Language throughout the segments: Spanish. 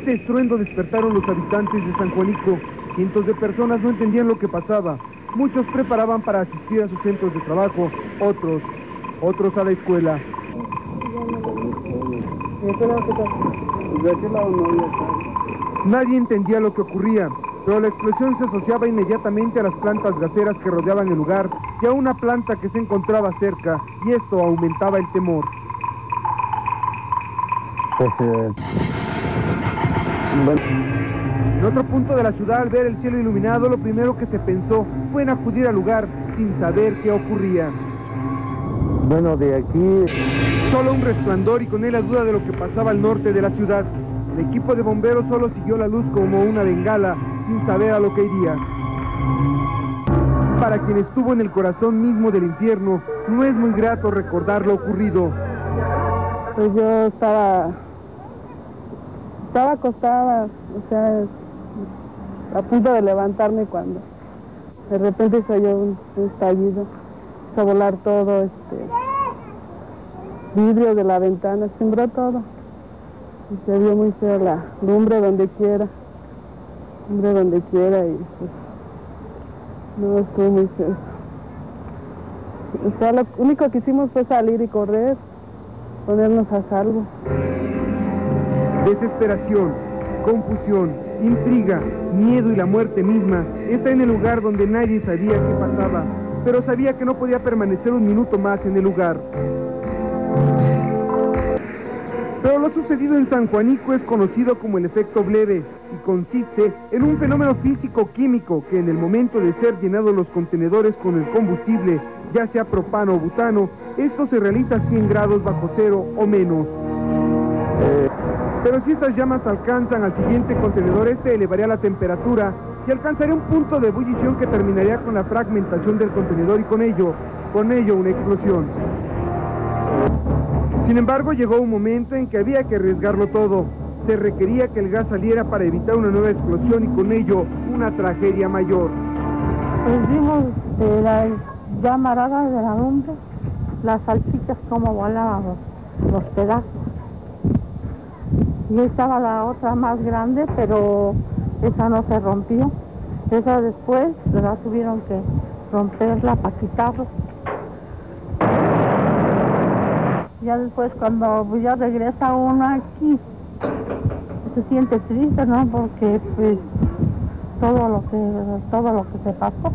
Este estruendo despertaron los habitantes de San Juanico. Cientos de personas no entendían lo que pasaba. Muchos preparaban para asistir a sus centros de trabajo, otros a la escuela. Nadie entendía lo que ocurría, pero la explosión se asociaba inmediatamente a las plantas gaseras que rodeaban el lugar y a una planta que se encontraba cerca, y esto aumentaba el temor. En otro punto de la ciudad, al ver el cielo iluminado, lo primero que se pensó fue en acudir al lugar sin saber qué ocurría. Bueno, de aquí... Solo un resplandor y con él la duda de lo que pasaba al norte de la ciudad. El equipo de bomberos solo siguió la luz como una bengala, sin saber a lo que iría. Para quien estuvo en el corazón mismo del infierno, no es muy grato recordar lo ocurrido. Pues yo estaba acostada, o sea, a punto de levantarme cuando de repente se oyó un estallido, empezó a volar todo, vidrio de la ventana, sembró todo. Y se vio muy feo la lumbre donde quiera, y pues, no, estuvo muy feo. O sea, lo único que hicimos fue salir y correr, ponernos a salvo. Desesperación, confusión, intriga, miedo y la muerte misma está en el lugar donde nadie sabía qué pasaba, pero sabía que no podía permanecer un minuto más en el lugar. Pero lo sucedido en San Juanico es conocido como el efecto Bleve y consiste en un fenómeno físico-químico que en el momento de ser llenados los contenedores con el combustible, ya sea propano o butano, esto se realiza a 100 grados bajo cero o menos. Pero si estas llamas alcanzan al siguiente contenedor, este elevaría la temperatura y alcanzaría un punto de ebullición que terminaría con la fragmentación del contenedor y con ello una explosión. Sin embargo, llegó un momento en que había que arriesgarlo todo. Se requería que el gas saliera para evitar una nueva explosión y con ello una tragedia mayor. Pues vimos de las llamaradas de la lumbre, las salchichas como volaban los pedazos. Y estaba la otra más grande, pero esa no se rompió. Esa después la tuvieron que romperla para quitarla. Ya después cuando ya regresa uno aquí, se siente triste, ¿no? Porque pues todo lo que se pasó.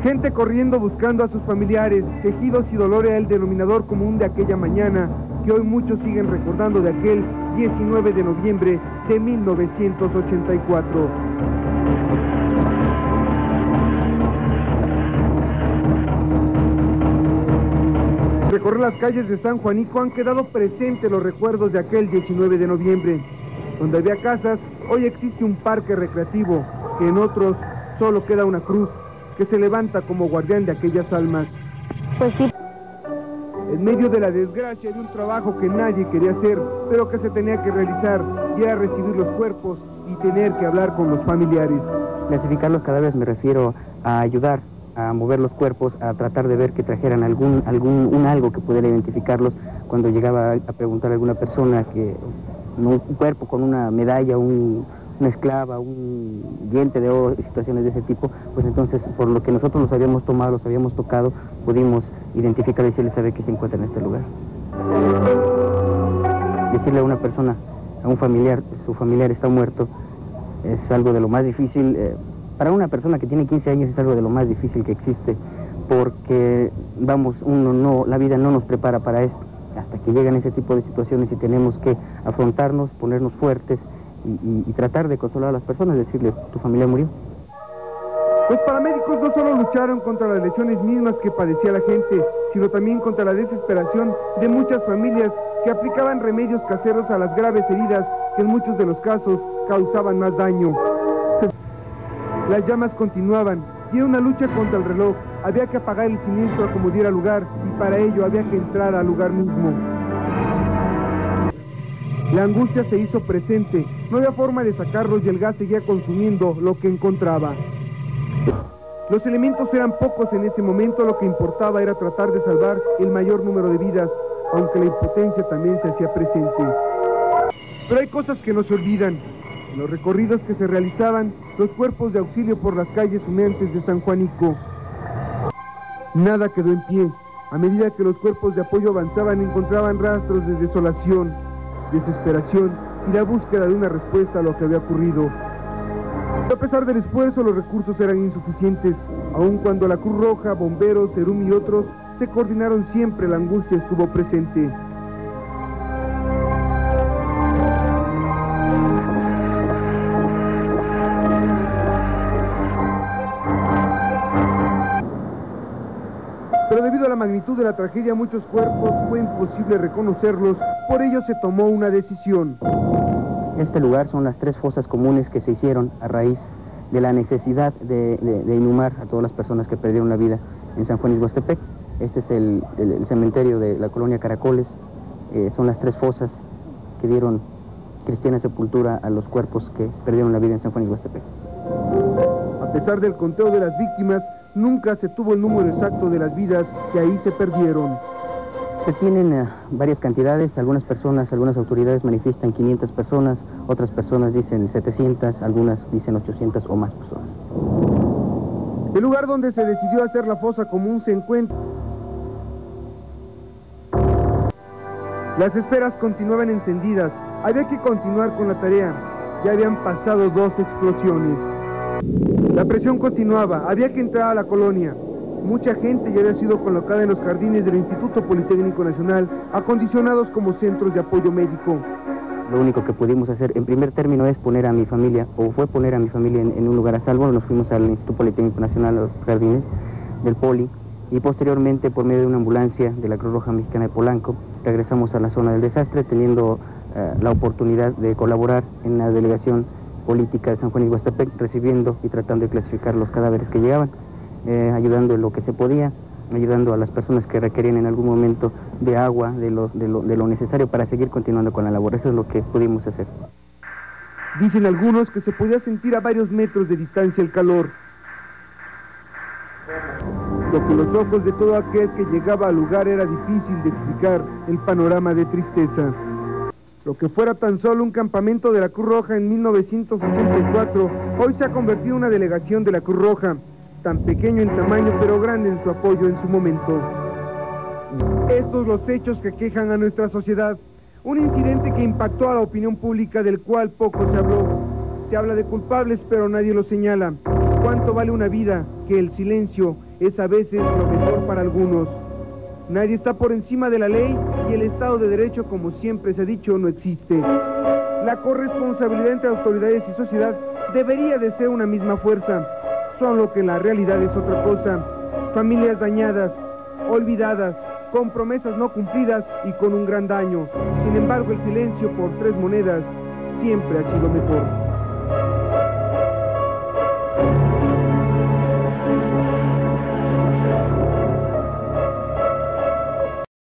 Gente corriendo buscando a sus familiares, quejidos y dolor era el denominador común de aquella mañana, que hoy muchos siguen recordando de aquel 19 de noviembre de 1984. Recorrer las calles de San Juanico han quedado presentes los recuerdos de aquel 19 de noviembre. Donde había casas, hoy existe un parque recreativo, que en otros solo queda una cruz, que se levanta como guardián de aquellas almas. Pues sí. En medio de la desgracia de un trabajo que nadie quería hacer, pero que se tenía que realizar, y era recibir los cuerpos y tener que hablar con los familiares. Clasificar los cadáveres me refiero a ayudar a mover los cuerpos, a tratar de ver que trajeran algo que pudiera identificarlos. Cuando llegaba a preguntar a alguna persona que un cuerpo con una medalla, una esclava, un diente de oro, situaciones de ese tipo, pues entonces por lo que nosotros los habíamos tomado, los habíamos tocado, pudimos identificar y decirle, sabe que se encuentra en este lugar. Decirle a una persona, a un familiar, su familiar está muerto, es algo de lo más difícil. Para una persona que tiene 15 años es algo de lo más difícil que existe, porque, vamos, la vida no nos prepara para esto, hasta que llegan ese tipo de situaciones y tenemos que afrontarnos, ponernos fuertes y tratar de consolar a las personas, decirle, tu familia murió. Los paramédicos no solo lucharon contra las lesiones mismas que padecía la gente, sino también contra la desesperación de muchas familias que aplicaban remedios caseros a las graves heridas que en muchos de los casos causaban más daño. Las llamas continuaban y era una lucha contra el reloj. Había que apagar el siniestro a como diera lugar y para ello había que entrar al lugar mismo. La angustia se hizo presente, no había forma de sacarlos y el gas seguía consumiendo lo que encontraba. Los elementos eran pocos en ese momento, lo que importaba era tratar de salvar el mayor número de vidas, aunque la impotencia también se hacía presente. Pero hay cosas que no se olvidan. En los recorridos que se realizaban, los cuerpos de auxilio por las calles humeantes de San Juanico. Nada quedó en pie. A medida que los cuerpos de apoyo avanzaban, encontraban rastros de desolación, desesperación y la búsqueda de una respuesta a lo que había ocurrido. A pesar del esfuerzo, los recursos eran insuficientes, aun cuando la Cruz Roja, bomberos, Serum y otros se coordinaron siempre, la angustia estuvo presente. Pero debido a la magnitud de la tragedia, muchos cuerpos fue imposible reconocerlos, por ello se tomó una decisión. Este lugar son las 3 fosas comunes que se hicieron a raíz de la necesidad de inhumar a todas las personas que perdieron la vida en San Juan Ixhuastepec. Este es el cementerio de la colonia Caracoles. Son las 3 fosas que dieron cristiana sepultura a los cuerpos que perdieron la vida en San Juan Ixhuastepec. A pesar del conteo de las víctimas, nunca se tuvo el número exacto de las vidas que ahí se perdieron. Se tienen varias cantidades, algunas autoridades manifiestan 500 personas, otras personas dicen 700, algunas dicen 800 o más personas. El lugar donde se decidió hacer la fosa común se encuentra. Las esperas continuaban encendidas, había que continuar con la tarea, ya habían pasado 2 explosiones. La presión continuaba, había que entrar a la colonia. Mucha gente ya había sido colocada en los jardines del Instituto Politécnico Nacional, acondicionados como centros de apoyo médico. Lo único que pudimos hacer en primer término es poner a mi familia, en un lugar a salvo. Nos fuimos al Instituto Politécnico Nacional, a los jardines del Poli, y posteriormente, por medio de una ambulancia de la Cruz Roja Mexicana de Polanco, regresamos a la zona del desastre, teniendo la oportunidad de colaborar en la delegación política de San Juan Ixhuastepec, recibiendo y tratando de clasificar los cadáveres que llegaban, ayudando en lo que se podía, ayudando a las personas que requerían en algún momento de agua, de lo necesario para seguir continuando con la labor. Eso es lo que pudimos hacer. Dicen algunos que se podía sentir a varios metros de distancia el calor. Lo que los ojos de todo aquel que llegaba al lugar era difícil de explicar, el panorama de tristeza. Lo que fuera tan solo un campamento de la Cruz Roja en 1984, hoy se ha convertido en una delegación de la Cruz Roja, tan pequeño en tamaño pero grande en su apoyo en su momento. Estos los hechos que aquejan a nuestra sociedad, un incidente que impactó a la opinión pública del cual poco se habló. Se habla de culpables pero nadie los señala. ¿Cuánto vale una vida? Que el silencio es a veces lo mejor para algunos. Nadie está por encima de la ley y el Estado de Derecho, como siempre se ha dicho, no existe. La corresponsabilidad entre autoridades y sociedad debería de ser una misma fuerza, solo que la realidad es otra cosa. Familias dañadas, olvidadas, con promesas no cumplidas y con un gran daño. Sin embargo, el silencio por 3 monedas siempre ha sido mejor.